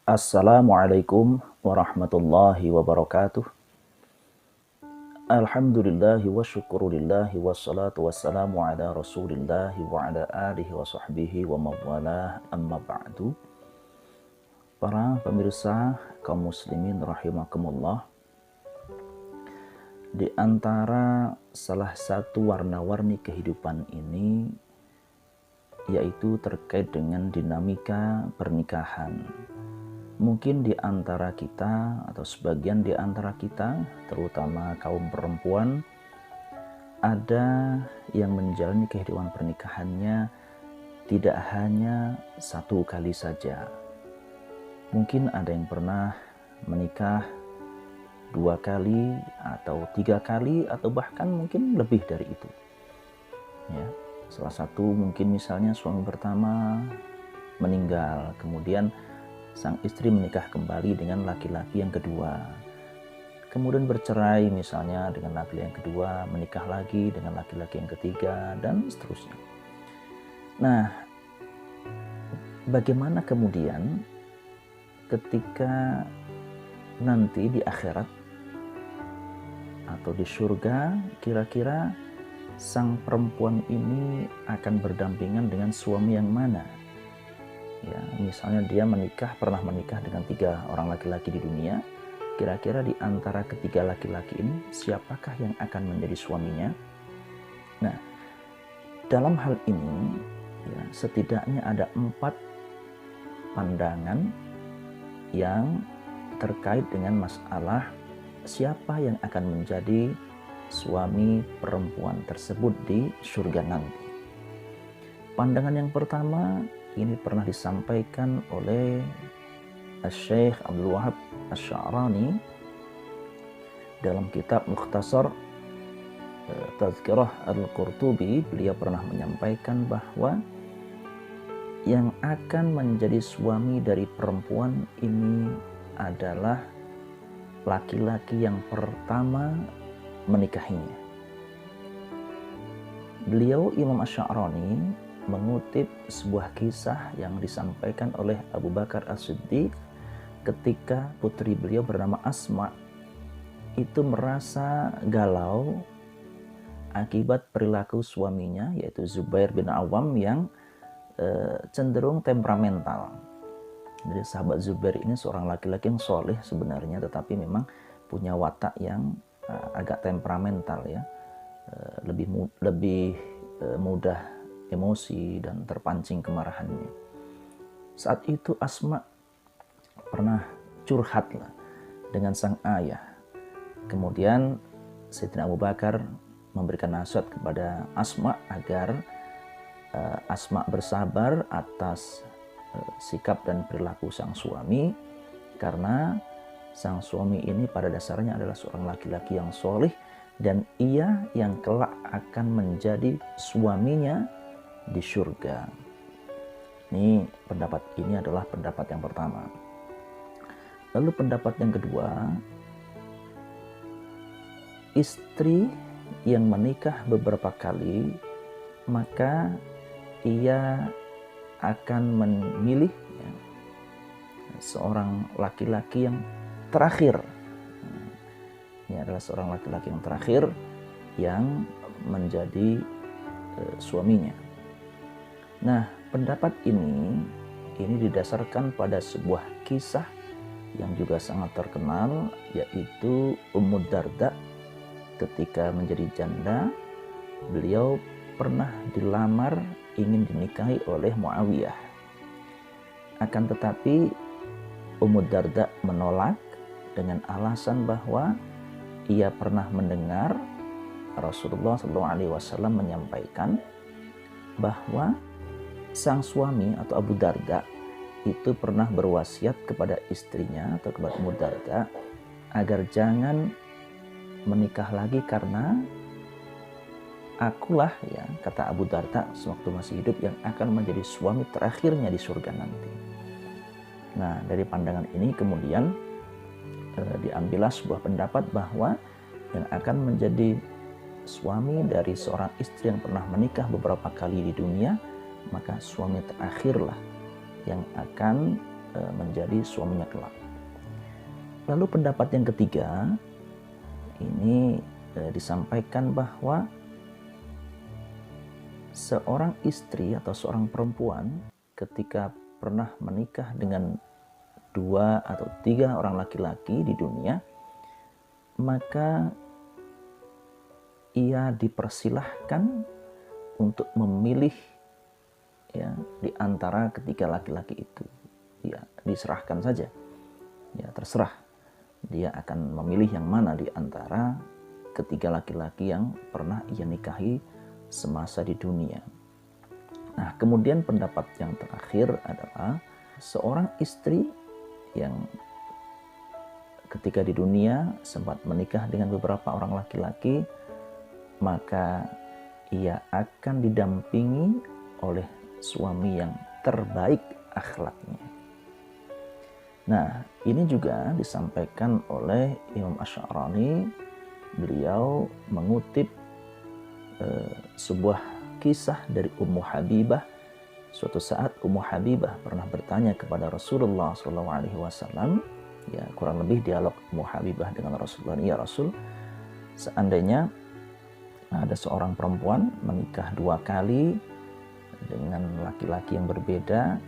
Assalamualaikum warahmatullahi wabarakatuh. Alhamdulillahi wa syukurulillahi wassalatu wassalamu ala rasulillahi wa ala alihi wa sahbihi wa mawalah amma ba'du. Para pemirsa kaum muslimin rahimakumullah, di antara salah satu warna-warni kehidupan ini yaitu terkait dengan dinamika pernikahan. Mungkin di antara kita atau sebagian di antara kita, terutama kaum perempuan, ada yang menjalani kehidupan pernikahannya tidak hanya satu kali saja. Mungkin ada yang pernah menikah 2 kali atau 3 kali atau bahkan mungkin lebih dari itu. Ya, salah satu mungkin misalnya suami pertama meninggal, kemudian sang istri menikah kembali dengan laki-laki yang kedua, kemudian bercerai misalnya dengan laki-laki yang kedua, menikah lagi dengan laki-laki yang ketiga, dan seterusnya. Nah, bagaimana kemudian ketika nanti di akhirat atau di surga, kira-kira sang perempuan ini akan berdampingan dengan suami yang mana? Ya, misalnya dia pernah menikah dengan 3 orang laki-laki di dunia, kira-kira di antara ketiga laki-laki ini siapakah yang akan menjadi suaminya? Nah, dalam hal ini ya, setidaknya ada 4 pandangan yang terkait dengan masalah siapa yang akan menjadi suami perempuan tersebut di surga nanti. Pandangan yang pertama ini pernah disampaikan oleh Syekh Abdul Wahab Asy-Sya'rani dalam kitab Mukhtasar Tazkirah Al-Qurtubi. Beliau pernah menyampaikan bahwa yang akan menjadi suami dari perempuan ini adalah laki-laki yang pertama menikahinya. Beliau Imam Asy-Sya'rani mengutip sebuah kisah yang disampaikan oleh Abu Bakar As-Siddiq ketika putri beliau bernama Asma itu merasa galau akibat perilaku suaminya, yaitu Zubair bin Awam, yang cenderung temperamental. Jadi sahabat Zubair ini seorang laki-laki yang soleh sebenarnya, tetapi memang punya watak yang agak temperamental ya, lebih mudah emosi dan terpancing kemarahannya. Saat itu Asma pernah curhat dengan sang ayah. Kemudian Sayyidina Abu Bakar memberikan nasihat kepada Asma agar Asma bersabar atas sikap dan perilaku sang suami, karena sang suami ini pada dasarnya adalah seorang laki-laki yang soleh dan ia yang kelak akan menjadi suaminya di surga. Pendapat ini adalah pendapat yang pertama. Lalu pendapat yang kedua, istri yang menikah beberapa kali, maka ia akan memilih seorang laki-laki yang terakhir. Ini adalah seorang laki-laki yang terakhir yang menjadi suaminya. Nah, pendapat ini didasarkan pada sebuah kisah yang juga sangat terkenal, yaitu Ummu Darda. Ketika menjadi janda, beliau pernah dilamar ingin dinikahi oleh Muawiyah. Akan tetapi Ummu Darda menolak dengan alasan bahwa ia pernah mendengar Rasulullah SAW menyampaikan bahwa sang suami atau Abu Darda itu pernah berwasiat kepada istrinya atau kepada Ummu Darda agar jangan menikah lagi karena akulah, ya kata Abu Darda sewaktu masih hidup, yang akan menjadi suami terakhirnya di surga nanti. Nah, dari pandangan ini kemudian diambillah sebuah pendapat bahwa yang akan menjadi suami dari seorang istri yang pernah menikah beberapa kali di dunia, maka suami terakhirlah yang akan menjadi suaminya kelak. Lalu pendapat yang ketiga ini disampaikan bahwa seorang istri atau seorang perempuan ketika pernah menikah dengan 2 atau 3 orang laki-laki di dunia, maka ia dipersilahkan untuk memilih ya di antara ketiga laki-laki itu. Ya, diserahkan saja. Ya, terserah dia akan memilih yang mana di antara ketiga laki-laki yang pernah ia nikahi semasa di dunia. Nah, kemudian pendapat yang terakhir adalah seorang istri yang ketika di dunia sempat menikah dengan beberapa orang laki-laki, maka ia akan didampingi oleh suami yang terbaik akhlaknya. Nah, ini juga disampaikan oleh Imam Asy'arani. Beliau mengutip sebuah kisah dari Ummu Habibah. Suatu saat Ummu Habibah pernah bertanya kepada Rasulullah SAW, ya kurang lebih dialog Ummu Habibah dengan Rasulullah, ya Rasul, seandainya ada seorang perempuan menikah 2 kali dengan laki-laki yang berbeda,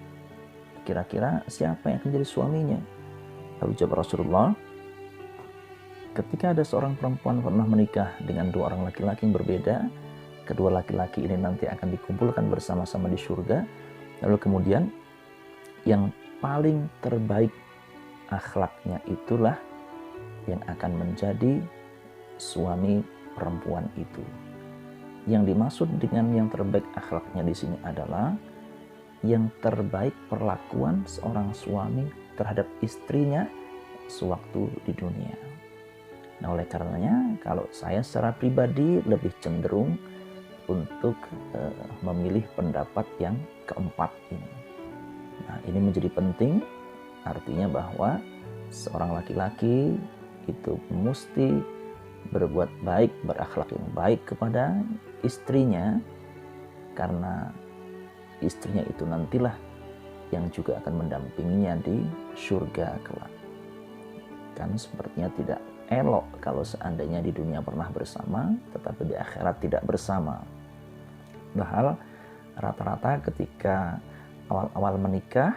kira-kira siapa yang akan jadi suaminya? Lalu jawab Rasulullah, ketika ada seorang perempuan pernah menikah dengan 2 orang laki-laki yang berbeda, kedua laki-laki ini nanti akan dikumpulkan bersama-sama di surga. Lalu kemudian yang paling terbaik akhlaknya itulah yang akan menjadi suami perempuan itu. Yang dimaksud dengan yang terbaik akhlaknya di sini adalah yang terbaik perlakuan seorang suami terhadap istrinya sewaktu di dunia. Nah, oleh karenanya kalau saya secara pribadi lebih cenderung untuk memilih pendapat yang keempat ini. Nah, ini menjadi penting, artinya bahwa seorang laki-laki itu mesti berbuat baik, berakhlak yang baik kepada istrinya, karena istrinya itu nantilah yang juga akan mendampinginya di surga kelak. Kan sepertinya tidak elok kalau seandainya di dunia pernah bersama, tetapi di akhirat tidak bersama. Padahal rata-rata ketika awal-awal menikah,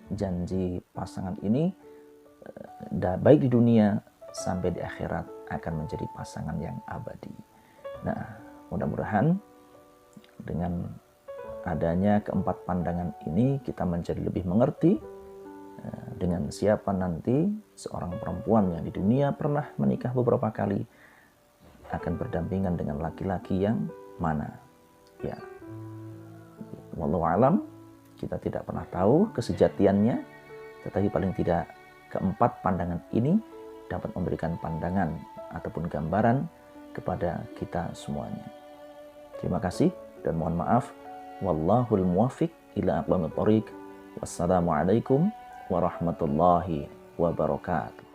janji pasangan ini baik di dunia sampai di akhirat akan menjadi pasangan yang abadi. Nah, mudah-mudahan dengan adanya keempat pandangan ini kita menjadi lebih mengerti dengan siapa nanti seorang perempuan yang di dunia pernah menikah beberapa kali akan berdampingan dengan laki-laki yang mana. Ya, wallahu alam, kita tidak pernah tahu kesejatiannya, tetapi paling tidak keempat pandangan ini dapat memberikan pandangan ataupun gambaran kepada kita semuanya. Terima kasih dan mohon maaf. Wallahul muwaffiq ila aqwamit thoriq. Wassalamualaikum warahmatullahi wabarakatuh.